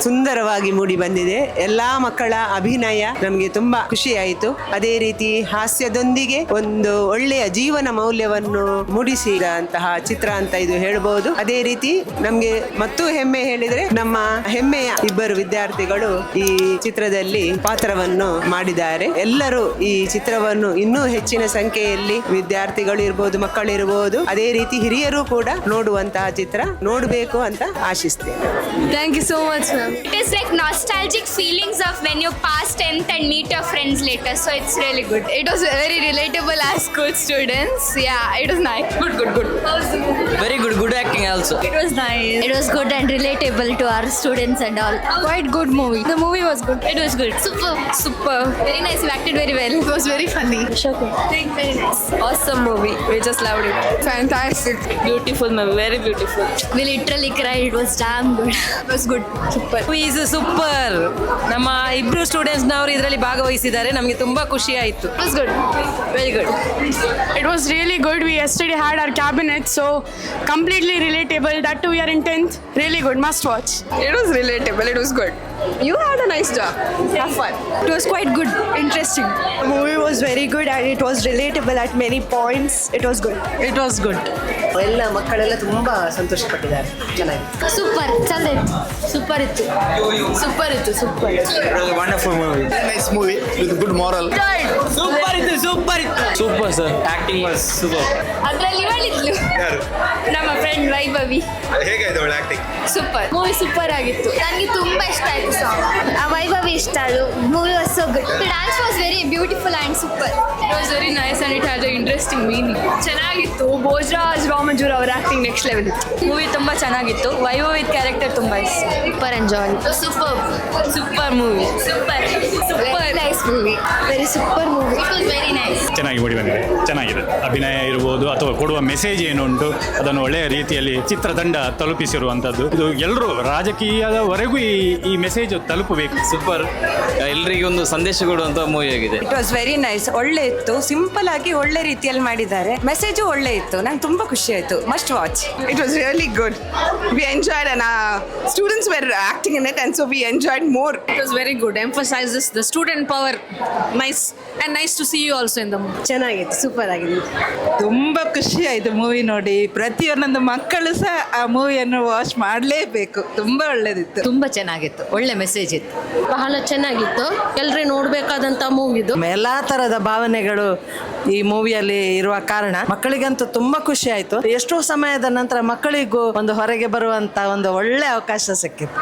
ಸುಂದರವಾಗಿ ಮೂಡಿ ಬಂದಿದೆ. ಎಲ್ಲಾ ಮಕ್ಕಳ ಅಭಿನಯ ನಮಗೆ ತುಂಬಾ ಖುಷಿ ಆಯಿತು. ಅದೇ ರೀತಿ ಹಾಸ್ಯದೊಂದಿಗೆ ಒಂದು ಒಳ್ಳೆಯ ಜೀವನ ಮೌಲ್ಯವನ್ನು ಮೂಡಿಸಿದಂತಹ ಚಿತ್ರ ಅಂತ ಇದು ಹೇಳಬಹುದು. ಅದೇ ರೀತಿ ನಮ್ಗೆ ಮತ್ತು ಹೆಮ್ಮೆ ಹೇಳಿದ್ರೆ ನಮ್ಮ ಹೆಮ್ಮೆಯ ಇಬ್ಬರು ವಿದ್ಯಾರ್ಥಿಗಳು ಈ ಚಿತ್ರದಲ್ಲಿ ಪಾತ್ರವನ್ನು ಮಾಡಿದ್ದಾರೆ. ಎಲ್ಲರೂ ಈ ಚಿತ್ರವನ್ನು ಇನ್ನೂ ಹೆಚ್ಚಿನ ಸಂಖ್ಯೆಯಲ್ಲಿ ವಿದ್ಯಾರ್ಥಿಗಳು ಇರಬಹುದು, ಮಕ್ಕಳಿರಬಹುದು, ಅದೇ ರೀತಿ ಹಿರಿಯರು ಕೂಡ ನೋಡುವಂತಹ ಚಿತ್ರ ನೋಡಬೇಕು ಅಂತ ಆಶಿಸ್ತೇನೆ. Thank you so much, ma'am. It is like nostalgic feelings of when you pass 10th and meet your friends later. So it's really good. It was very relatable as school students. Yeah, it was nice. Good. How was the movie? Very good acting also. It was nice. It was good and relatable to our students and all. Quite good movie. The movie was good. It was good. Super. Very nice. You acted very well. It was very funny. Very nice. Awesome movie. We just loved it. Fantastic. Beautiful movie, very beautiful. We literally cried. It was damn good. It was good. Super. Is super. ನಮ್ಮ ಇಬ್ರು students ನವರು ಇದರಲ್ಲಿ ಭಾಗವಹಿಸಿದ್ದಾರೆ. ನಮಗೆ ತುಂಬಾ ಖುಷಿ ಆಯಿತು. It was good. Very good. It was really good. We yesterday had our cabinet, so completely relatable. That too we are in 10th. Really good. Must watch. It was relatable. It was good. You had a nice job. Have fun. It was quite good. Interesting. The movie was very good and it was relatable at many points. It was good. It was good. ಎಲ್ಲ ಮಕ್ಕಳೆಲ್ಲ ತುಂಬಾ ಸಂತೋಷ ಪಟ್ಟಿದ್ದಾರೆ. ಚೆನ್ನಾಗಿ Super. ಚಂದ ಇತ್ತು. Super ಇತ್ತು. Super. Wonderful movie. Nice movie with good moral. Super ಇತ್ತು. Super sir. Acting was super. ಅದ್ರಲ್ಲಿ ಇವಳಿದ್ಲು ಯಾರು? ನಮ್ಮ ಫ್ರೆಂಡ್ ವೈಭವಿ. ಹೇಗಾಯ್ತು ಅವಳ ಆಕ್ಟಿಂಗ್? Super. Movie super ಆಗಿತ್ತು. ನನಗೆ ತುಂಬಾ ಇಷ್ಟ ಆಯ್ತು ಸಾಂಗ್. ಆ ವೈಭವಿ ಇಷ್ಟ ಆಳು. Movie was so good. The dance was very beautiful and super. It was very nice and it had an interesting meaning. ಚೆನ್ನಾಗಿತ್ತು. ಭೋಜರಾಜ್ ರಾಮಜೂರ್ ಅವರ ಆಕ್ಟಿಂಗ್ ನೆಕ್ಸ್ಟ್ ಲೆವೆಲ್ ಇತ್ತು. ಮೂವಿ ತುಂಬಾ ಚೆನ್ನಾಗಿತ್ತು. ವೈಭವಿತ್ ಕ್ಯಾರೆಕ್ಟರ್ ತುಂಬಾ ಇಷ್ಟ. Super enjoy. Super movie. Very nice movie. Very super movie. It was very nice. ಚೆನ್ನಾಗಿ ಮೂಡಿ ಬಂದಿದೆ. ಚೆನ್ನಾಗಿದೆ. ಅಭಿನಯ ಇರ್ಬೋದು ಅಥವಾ ಕೊಡುವ ಮೆಸೇಜ್ ಏನುಂಟು ಅದನ್ನು ಒಳ್ಳೆಯ ರೀತಿಯಲ್ಲಿ ಚಿತ್ರತಂಡ ತಲುಪಿಸಿರುವಂಥದ್ದು. ಇದು ಎಲ್ಲರೂ ರಾಜಕೀಯದವರೆಗೂ ಈ ಮೆಸೇಜ್ ತಲುಪಬೇಕು. ಸೂಪರ್. ಎಲ್ರಿಗೂ ಒಂದು ಸಂದೇಶ ಕೊಡುವಂತ ಮೂವಿ ಆಗಿದೆ. It was very nice. ಒಳ್ಳೆ ಇತ್ತು. ಸಿಂಪಲ್ ಆಗಿ ಒಳ್ಳೆ ರೀತಿಯಲ್ಲಿ ಮಾಡಿದ್ದಾರೆ. ಮೆಸೇಜು ಒಳ್ಳೆ ಇತ್ತು. ನಂಗೆ ತುಂಬಾ ಖುಷಿ ಆಯ್ತು. Must watch. It was really good. We enjoyed and students were acting in it and so we enjoyed more. It was very good. Emphasizes the student power. Nice and nice to see you also in the movie. ಚೆನ್ನಾಗಿತ್ತು. Super ಆಗಿದೆ. ತುಂಬ ಖುಷಿ ಆಯಿತು movie ನೋಡಿ. ಪ್ರತಿಯೊಂದೊಂದು ಮಕ್ಕಳು ಸಹ ಆ ಮೂವಿಯನ್ನು watch ಮಾಡಲೇಬೇಕು. ತುಂಬ ಒಳ್ಳೆದಿತ್ತು. ತುಂಬಾ ಚೆನ್ನಾಗಿತ್ತು. ಒಳ್ಳೆ ಮೆಸೇಜ್ ಇತ್ತು. ಬಹಳ ಚೆನ್ನಾಗಿತ್ತು. ಎಲ್ಲರೂ ನೋಡಬೇಕಾದಂತ ಮೂವಿ ಇದು. ಎಲ್ಲಾ ತರದ ಭಾವನೆಗಳು ಈ ಮೂವಿಯಲ್ಲಿ ಇರುವ ಕಾರಣ ಮಕ್ಕಳಿಗಂತೂ ತುಂಬಾ ಖುಷಿ ಆಯ್ತು. ಎಷ್ಟೋ ಸಮಯದ ನಂತರ ಮಕ್ಕಳಿಗೂ ಒಂದು ಹೊರಗೆ ಬರುವಂತ ಒಂದು ಒಳ್ಳೆ ಅವಕಾಶ ಸಿಕ್ಕಿತ್ತು.